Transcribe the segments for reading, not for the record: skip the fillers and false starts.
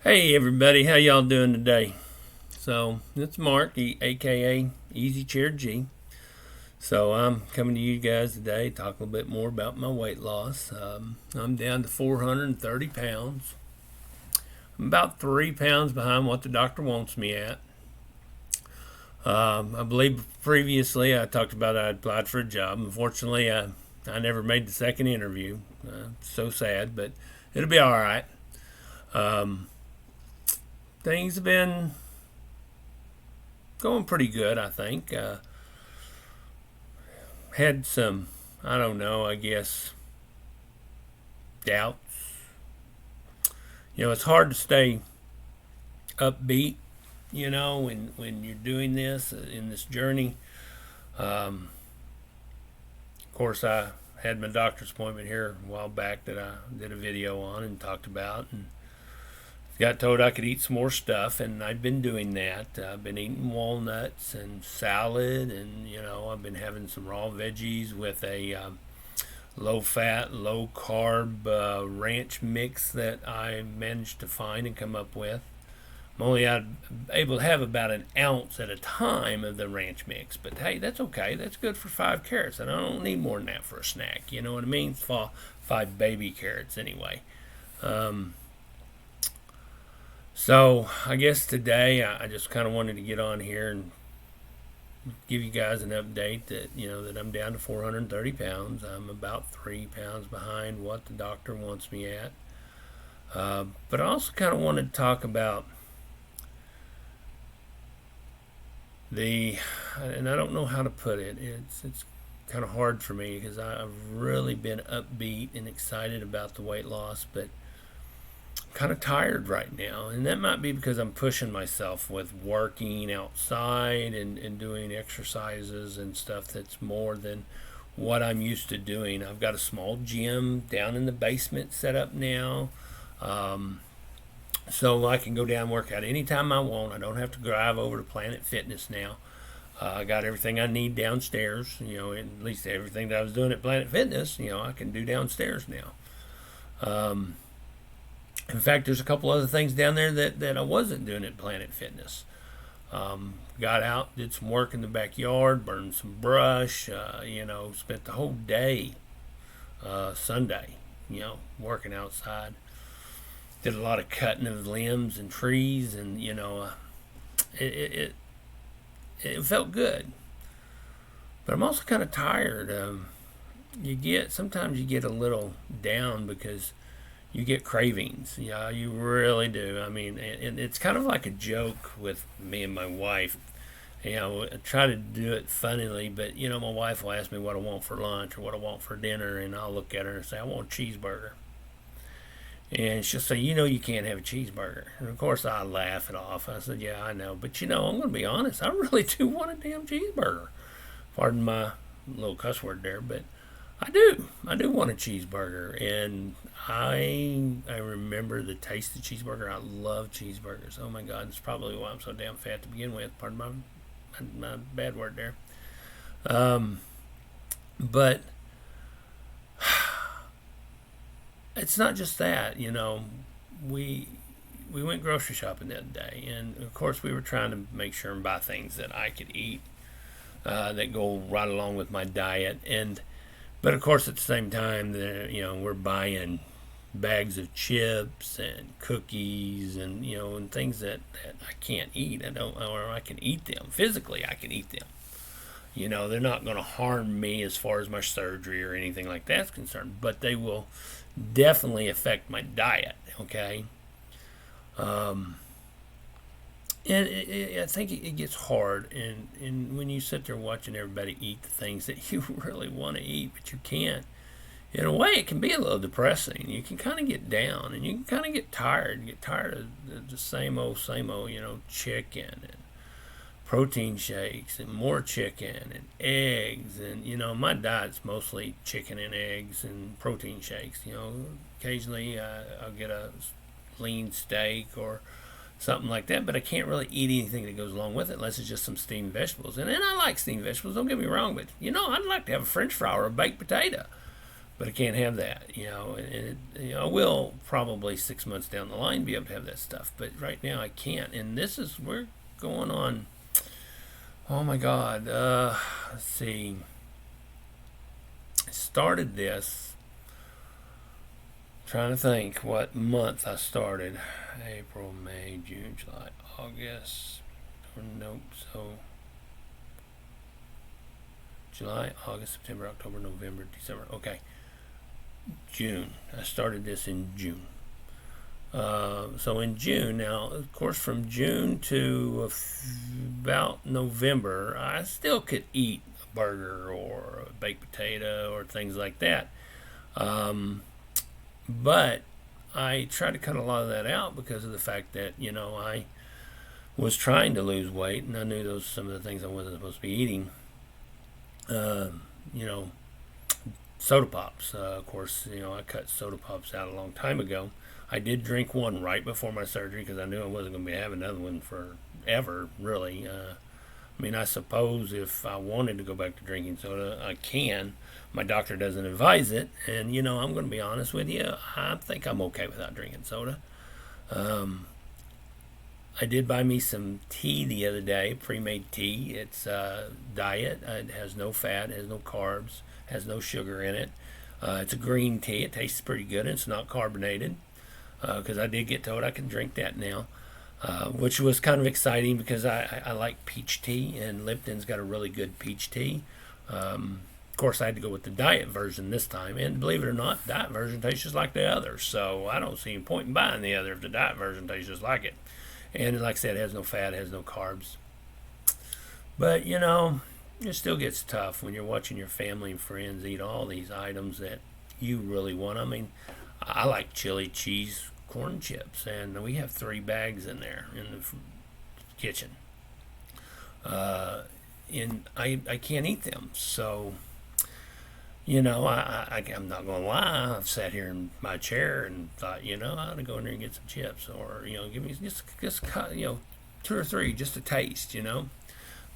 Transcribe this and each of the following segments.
Hey everybody, how y'all doing today? So it's Mark, aka Easy Chair G. So I'm coming to you guys today, talk a little bit more about my weight loss. I'm down to 430 pounds. I'm about 3 pounds behind what the doctor wants me at. I believe previously I talked about I applied for a job. Unfortunately, I never made the second interview. So sad, but it'll be all right. Um, Things have been going pretty good, I think. Had some, I don't know, I guess, doubts. It's hard to stay upbeat, when you're doing this in this journey. Of course, I had my doctor's appointment here a while back that I did a video on and talked about, and got told I could eat some more stuff, and I've been doing that. I've been eating walnuts and salad, and I've been having some raw veggies with a low fat, low carb ranch mix that I managed to find and come up with. I'm only able to have about an ounce at a time of the ranch mix, but hey, that's okay. That's good for 5 carrots, and I don't need more than that for a snack. You know what I mean? It's five baby carrots anyway. Um, So I guess today I just kind of wanted to get on here and give you guys an update that I'm down to 430 pounds. I'm about 3 pounds behind what the doctor wants me at. But I also kind of wanted to talk about and I don't know how to put it. It's kind of hard for me because I've really been upbeat and excited about the weight loss, but kind of tired right now, and that might be because I'm pushing myself with working outside and doing exercises and stuff that's more than what I'm used to doing. I've got a small gym down in the basement set up now, so I can go down and work out anytime I want. I don't have to drive over to Planet Fitness now. I got everything I need downstairs, at least everything that I was doing at Planet Fitness, I can do downstairs now. In fact, there's a couple other things down there that I wasn't doing at Planet Fitness. Got out, did some work in the backyard, burned some brush, spent the whole day, Sunday, working outside. Did a lot of cutting of limbs and trees, and, it, it, it, it felt good. But I'm also kind of tired. Sometimes you get a little down because you get cravings. Yeah, you really do. I mean, it's kind of like a joke with me and my wife. I try to do it funnily, but my wife will ask me what I want for lunch or what I want for dinner, and I'll look at her and say, I want a cheeseburger. And she'll say, you can't have a cheeseburger. And of course, I laugh it off. I said, yeah, I know. But, I'm going to be honest. I really do want a damn cheeseburger. Pardon my little cuss word there, but I do. I do want a cheeseburger, and I remember the taste of cheeseburger. I love cheeseburgers. Oh my God, it's probably why I'm so damn fat to begin with. Pardon my bad word there. But it's not just that. We we went grocery shopping that day, and of course we were trying to make sure and buy things that I could eat that go right along with my diet, and but of course, at the same time, we're buying bags of chips and cookies and and things that I can't eat. I don't, or I can eat them physically. I can eat them. They're not going to harm me as far as my surgery or anything like that's concerned, but they will definitely affect my diet. Okay. Um, and I think it gets hard, and when you sit there watching everybody eat the things that you really want to eat, but you can't, in a way, it can be a little depressing. You can kind of get down, and you can kind of get tired of the same old, chicken and protein shakes and more chicken and eggs, and my diet's mostly chicken and eggs and protein shakes. Occasionally I'll get a lean steak or something like that, but I can't really eat anything that goes along with it unless it's just some steamed vegetables. And I like steamed vegetables, don't get me wrong, but I'd like to have a french fry or a baked potato. but I can't have that, I will probably 6 months down the line be able to have that stuff, but right now I can't. And we're going on. Oh my God. Let's see. I started this. Trying to think what month I started. April, May, June, July, August. Nope. So July, August, September, October, November, December. Okay. June. I started this in June. So in June, now, of course, from June to about November, I still could eat a burger or a baked potato or things like that. But I tried to cut a lot of that out because of the fact that, I was trying to lose weight, and I knew those some of the things I wasn't supposed to be eating. You know, soda pops. Of course, I cut soda pops out a long time ago. I did drink one right before my surgery because I knew I wasn't going to be having another one forever, really. I suppose if I wanted to go back to drinking soda, I can. My doctor doesn't advise it, and I'm going to be honest with you. I think I'm okay without drinking soda. I did buy me some tea the other day, pre-made tea. It's diet. It has no fat, it has no carbs, has no sugar in it. It's a green tea. It tastes pretty good, and it's not carbonated. Because I did get told I can drink that now, which was kind of exciting because I like peach tea, and Lipton's got a really good peach tea. Of course, I had to go with the diet version this time, and believe it or not, the diet version tastes just like the others, so I don't see any point in buying the other if the diet version tastes just like it. And like I said, it has no fat, it has no carbs. But, it still gets tough when you're watching your family and friends eat all these items that you really want. I like chili cheese corn chips, and we have 3 bags in there in the kitchen. And I can't eat them, so I'm not gonna lie. I've sat here in my chair and thought, I ought to go in there and get some chips, or give me just 2 or 3 just a taste,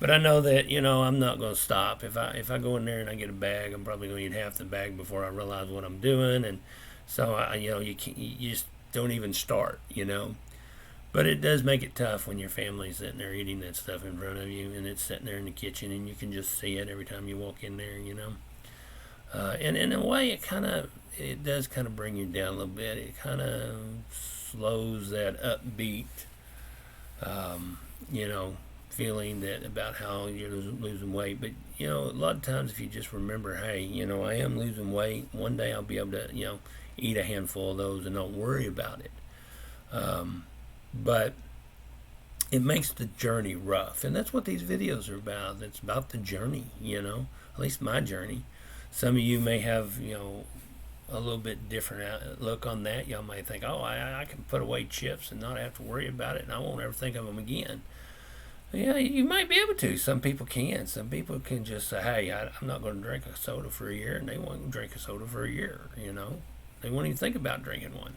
But I know that I'm not gonna stop. If I go in there and I get a bag, I'm probably gonna eat half the bag before I realize what I'm doing, and so you just don't even start, But it does make it tough when your family's sitting there eating that stuff in front of you, and it's sitting there in the kitchen, and you can just see it every time you walk in there, And in a way, it does kind of bring you down a little bit. It kind of slows that upbeat, feeling that about how you're losing weight. But a lot of times, if you just remember, hey, I am losing weight. One day I'll be able to, eat a handful of those and don't worry about it. But it makes the journey rough, and that's what these videos are about. It's about the journey, at least my journey. Some of you may have, a little bit different look on that. Y'all might think, oh, I can put away chips and not have to worry about it, and I won't ever think of them again. Yeah, you might be able to. Some people can. Some people can just say, hey, I'm not going to drink a soda for a year, and they won't drink a soda for a year, They won't even think about drinking one.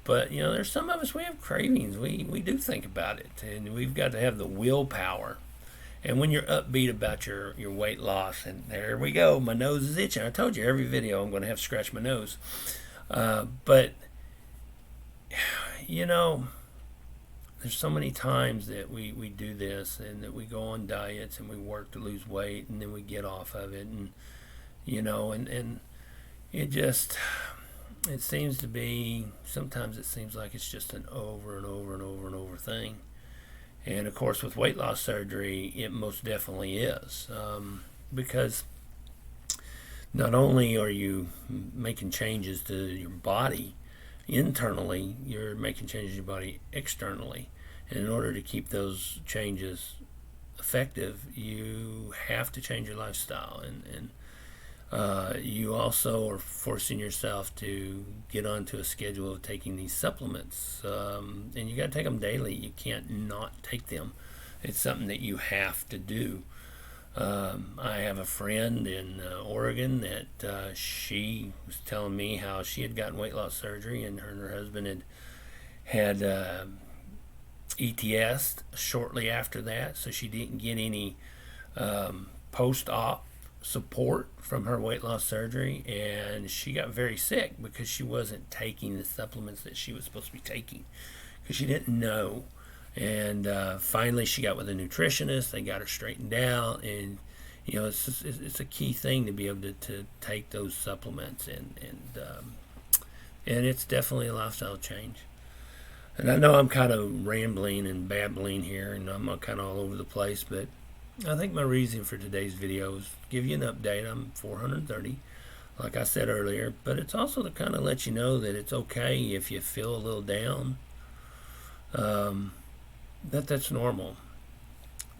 But, there's some of us, we have cravings. We do think about it, and we've got to have the willpower. And when you're upbeat about your weight loss, and there we go, my nose is itching. I told you every video I'm going to have to scratch my nose. But, there's so many times that we do this, and that we go on diets, and we work to lose weight, and then we get off of it. And, and it just, it seems to be, sometimes it seems like it's just an over and over and over and over thing. And of course, with weight loss surgery, it most definitely is. Because not only are you making changes to your body internally, you're making changes to your body externally. And in order to keep those changes effective, you have to change your lifestyle. And you also are forcing yourself to get onto a schedule of taking these supplements, and you got to take them daily. You can't not take them. It's something that you have to do. I have a friend in Oregon that she was telling me how she had gotten weight loss surgery, and her husband had ETS shortly after that, so she didn't get any post-op support from her weight loss surgery, and she got very sick because she wasn't taking the supplements that she was supposed to be taking because she didn't know. And finally, she got with a nutritionist. They got her straightened out, and it's a key thing to be able to take those supplements, and it's definitely a lifestyle change. And I know I'm kind of rambling and babbling here, and I'm kind of all over the place, but I think my reason for today's video is to give you an update. I'm 430, like I said earlier, but it's also to kind of let you know that it's okay if you feel a little down. That's normal.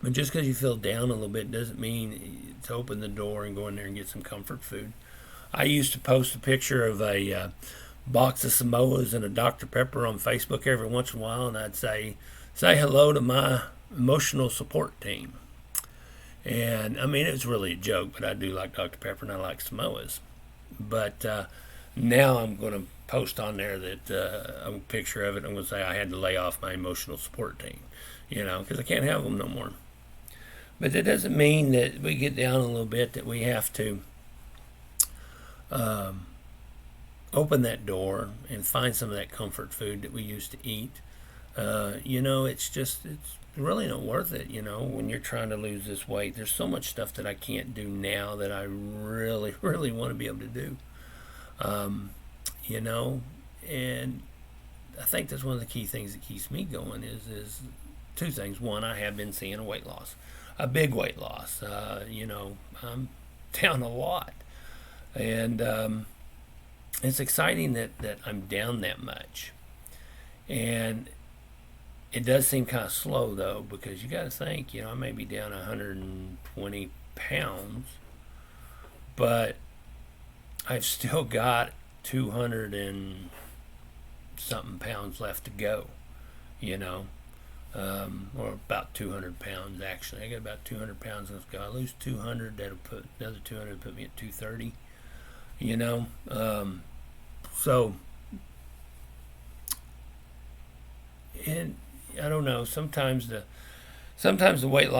But just because you feel down a little bit doesn't mean to open the door and go in there and get some comfort food. I used to post a picture of a box of Samoas and a Dr. Pepper on Facebook every once in a while, and I'd say hello to my emotional support team. And I mean, it was really a joke, but I do like Dr. Pepper and I like Samoas. But now I'm going to post on there that a picture of it. I'm going to say I had to lay off my emotional support team, because I can't have them no more. But that doesn't mean that we get down a little bit that we have to open that door and find some of that comfort food that we used to eat. It's really not worth it, when you're trying to lose this weight. There's so much stuff that I can't do now that I really, really want to be able to do. And I think that's one of the key things that keeps me going is two things. One, I have been seeing a big weight loss. I'm down a lot. And it's exciting that I'm down that much. And it does seem kind of slow, though, because you got to think, I may be down 120 pounds, but I've still got 200 and something pounds left to go, or about 200 pounds, actually. I got about 200 pounds left to go. I lose 200, that'll put another 200, put me at 230, so, and I don't know, sometimes the weight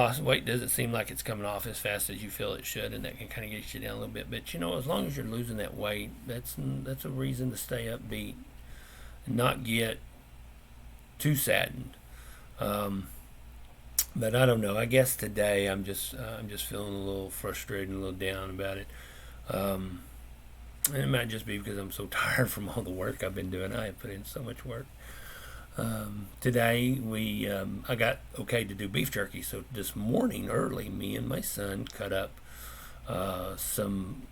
doesn't seem like it's coming off as fast as you feel it should, and that can kind of get you down a little bit. But as long as you're losing that weight, that's a reason to stay upbeat and not get too saddened. But I don't know. I guess today I'm just feeling a little frustrated and a little down about it. And it might just be because I'm so tired from all the work I've been doing. I have put in so much work. Today I got okay to do beef jerky, so this morning early, me and my son cut up some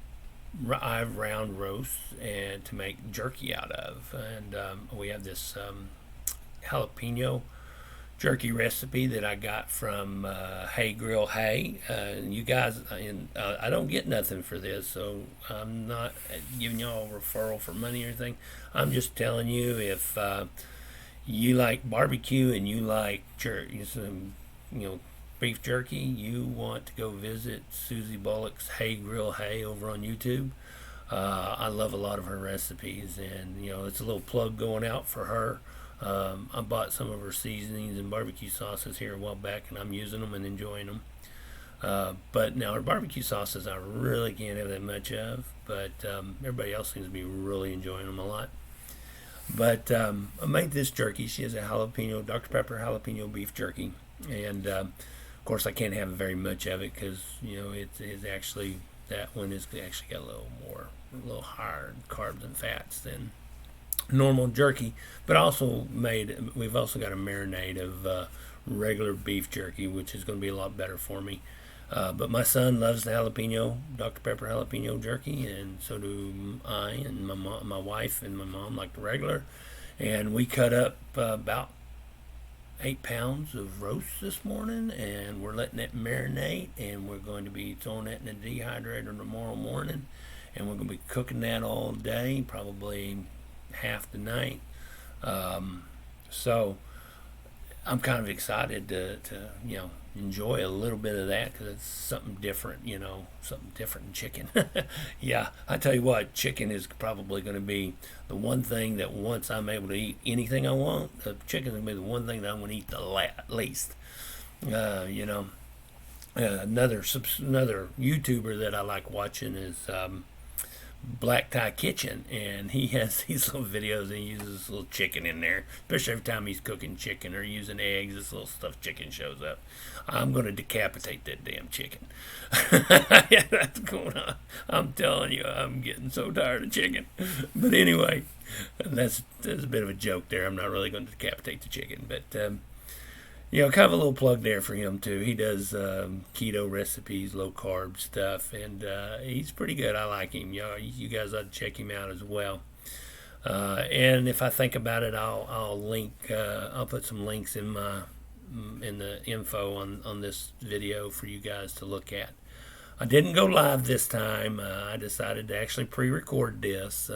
round roasts and to make jerky out of, and we have this jalapeno jerky recipe that I got from Hay Grill Hay. You guys, I don't get nothing for this, so I'm not giving y'all a referral for money or anything. I'm just telling you, if you like barbecue and you like beef jerky, you want to go visit Susie Bullock's Hay Grill Hay over on YouTube. I love a lot of her recipes, and it's a little plug going out for her. I bought some of her seasonings and barbecue sauces here a while back, and I'm using them and enjoying them. But now her barbecue sauces I really can't have that much of, but everybody else seems to be really enjoying them a lot. But I made this jerky. She has a Dr. Pepper jalapeno beef jerky, and of course I can't have very much of it because it's actually, that one is actually got a little higher carbs and fats than normal jerky. But we've also got a marinade of regular beef jerky, which is going to be a lot better for me. But my son loves the Dr. Pepper jalapeno jerky, and so do I, and my wife and my mom like the regular. And we cut up about 8 pounds of roast this morning, and we're letting it marinate, and we're going to be throwing that in the dehydrator tomorrow morning, and we're going to be cooking that all day, probably half the night. So I'm kind of excited to enjoy a little bit of that, because it's something different, something different than chicken. Yeah, I tell you what, chicken is probably going to be the one thing that once I'm able to eat anything I want, the chicken is going to be the one thing that I'm going to eat the least. Another YouTuber that I like watching is Black Tie Kitchen, and he has these little videos and he uses this little chicken in there, especially every time he's cooking chicken or using eggs. This little stuffed chicken shows up. I'm going to decapitate that damn chicken. Yeah, that's going on. I'm telling you, I'm getting so tired of chicken. But anyway, that's a bit of a joke there. I'm not really going to decapitate the chicken, but kind of a little plug there for him too. He does keto recipes, low carb stuff, and he's pretty good. I like him. You guys ought to check him out as well. And if I think about it, I'll link. I'll put some links in the info on this video for you guys to look at. I didn't go live this time. I decided to actually pre-record this.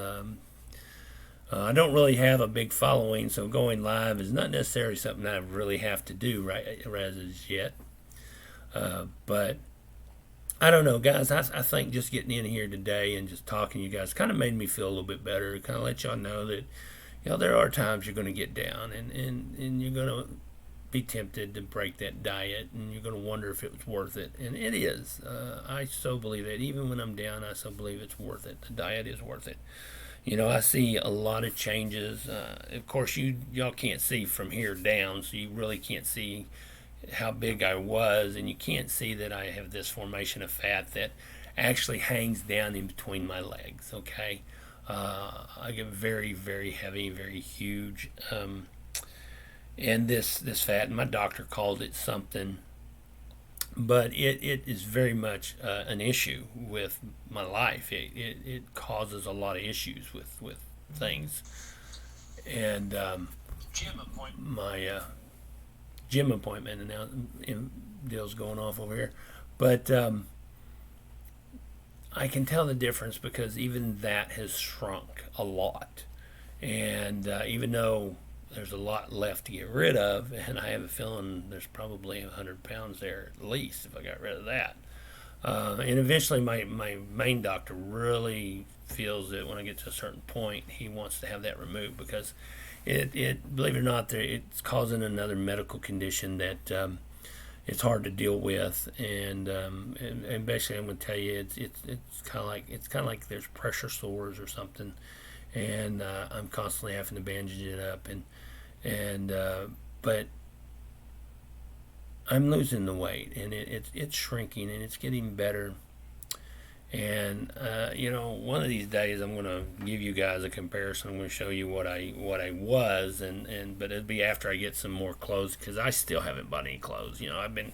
I don't really have a big following, so going live is not necessarily something I really have to do right as yet. But I don't know, guys. I think just getting in here today and just talking to you guys kind of made me feel a little bit better. Kind of let y'all know that there are times you're going to get down and you're going to be tempted to break that diet, and you're going to wonder if it was worth it. And it is. I so believe it. Even when I'm down, I so believe it's worth it. The diet is worth it. I see a lot of changes. Of course, y'all can't see from here down, so you really can't see how big I was, and you can't see that I have this formation of fat that actually hangs down in between my legs. Okay, I get very, very heavy, very huge, and this fat, and my doctor called it something. But it is very much an issue with my life. It causes a lot of issues with things. And my gym appointment, and now deal's going off over here. But I can tell the difference because even that has shrunk a lot. And even though there's a lot left to get rid of, and I have a feeling there's probably 100 pounds there at least if I got rid of that. And eventually my main doctor really feels that when I get to a certain point, he wants to have that removed because it believe it or not, it's causing another medical condition that it's hard to deal with, and basically I'm going to tell you it's kind of like there's pressure sores or something, and I'm constantly having to bandage it up, but I'm losing the weight, and it's shrinking, and it's getting better. And one of these days I'm going to give you guys a comparison. I'm going to show you what I was, but it'll be after I get some more clothes, because I still haven't bought any clothes. I've been,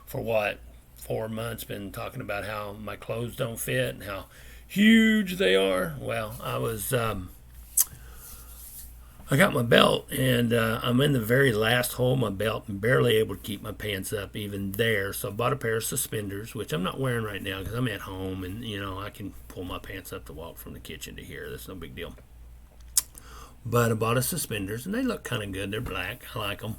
for 4 months, been talking about how my clothes don't fit and how huge they are. Well, I got my belt, and I'm in the very last hole of my belt and barely able to keep my pants up even there. So I bought a pair of suspenders, which I'm not wearing right now because I'm at home, and I can pull my pants up to walk from the kitchen to here. That's no big deal. But I bought a suspenders, and they look kind of good. They're black. I like them.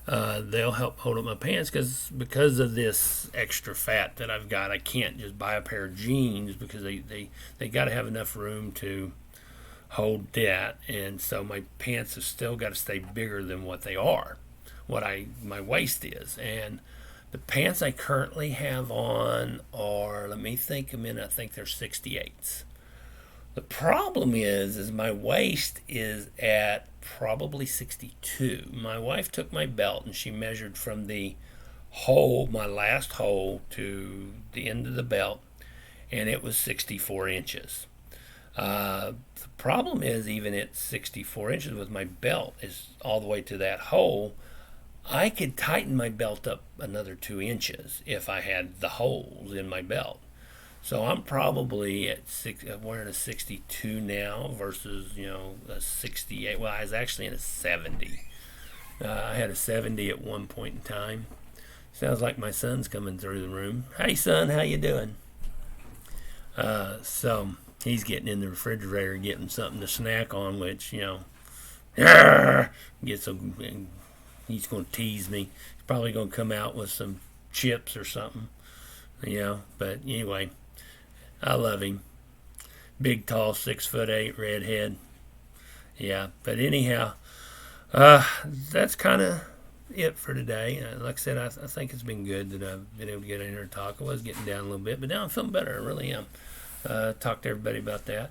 They'll help hold up my pants because of this extra fat that I've got. I can't just buy a pair of jeans because they got to have enough room to hold that, and so my pants have still got to stay bigger than what they are, my waist is. And the pants I currently have on are, let me think a minute, I think they're 68s. The problem is my waist is at probably 62. My wife took my belt and she measured from the hole, my last hole, to the end of the belt, and it was 64 inches. The problem is, even at 64 inches with my belt is all the way to that hole, I could tighten my belt up another 2 inches if I had the holes in my belt. So I'm probably I'm wearing a 62 now versus, a 68. Well, I was actually in a 70. I had a 70 at one point in time. Sounds like my son's coming through the room. Hey, son, how you doing? So he's getting in the refrigerator, getting something to snack on, which, he's going to tease me. He's probably going to come out with some chips or something, But anyway, I love him. Big, tall, 6'8", redhead. Yeah, but anyhow, that's kind of it for today. Like I said, I think it's been good that I've been able to get in here and talk. I was getting down a little bit, but now I'm feeling better. I really am. Talk to everybody about that.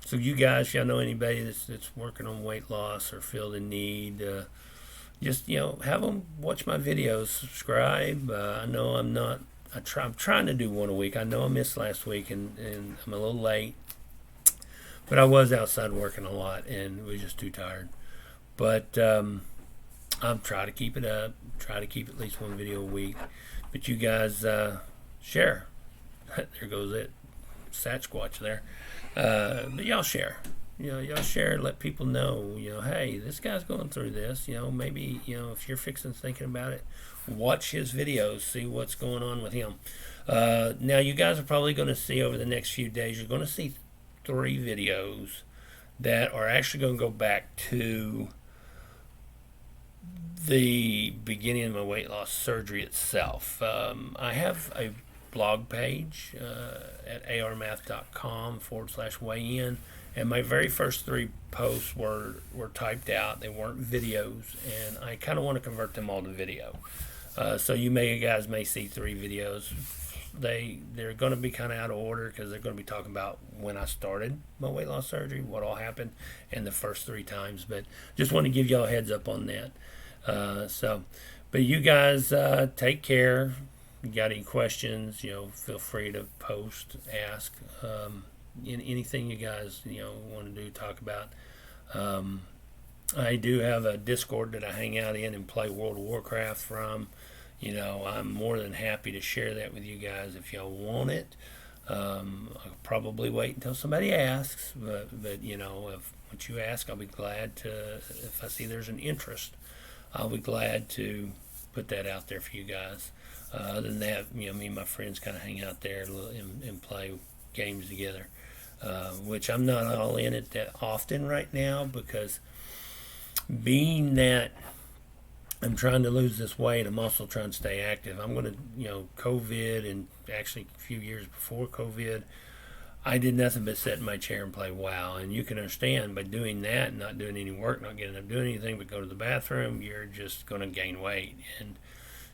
So you guys, if y'all know anybody that's working on weight loss or feel the need, just have them watch my videos, subscribe. I know I'm not. I'm trying to do one a week. I know I missed last week, and I'm a little late, but I was outside working a lot and was just too tired. But I'm trying to keep it up. Try to keep at least one video a week. But you guys share. There goes it. Sasquatch there. But y'all share. Y'all share. Let people know. Hey, this guy's going through this. Maybe if you're thinking about it, watch his videos. See what's going on with him. Now you guys are probably going to see over the next few days. You're going to see 3 videos that are actually going to go back to the beginning of my weight loss surgery itself. I have a blog page at armath.com/weigh-in, and my very first 3 posts were typed out. They weren't videos, and I kind of want to convert them all to video. So you guys may see 3 videos. They're going to be kind of out of order because they're going to be talking about when I started my weight loss surgery, what all happened, and the first 3 times. But just want to give y'all a heads up on that. But you guys take care. You got any questions, feel free to post, ask, anything you guys, want to do, talk about. I do have a Discord that I hang out in and play World of Warcraft from. I'm more than happy to share that with you guys if y'all want it. I'll probably wait until somebody asks, but once you ask, I'll be glad to, if I see there's an interest, I'll be glad to put that out there for you guys. Other than that, me and my friends kind of hang out there and play games together, which I'm not all in it that often right now because being that I'm trying to lose this weight, I'm also trying to stay active. I'm going to, COVID and actually a few years before COVID, I did nothing but sit in my chair and play WoW. And you can understand by doing that and not doing any work, not getting up doing anything but go to the bathroom, you're just going to gain weight. And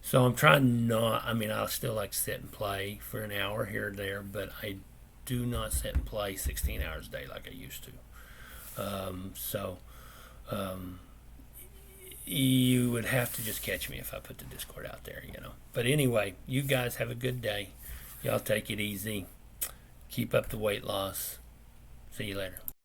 so I'm trying not, I'll still like sit and play for an hour here or there, but I do not sit and play 16 hours a day like I used to. You would have to just catch me if I put the Discord out there, But anyway, you guys have a good day. Y'all take it easy. Keep up the weight loss. See you later.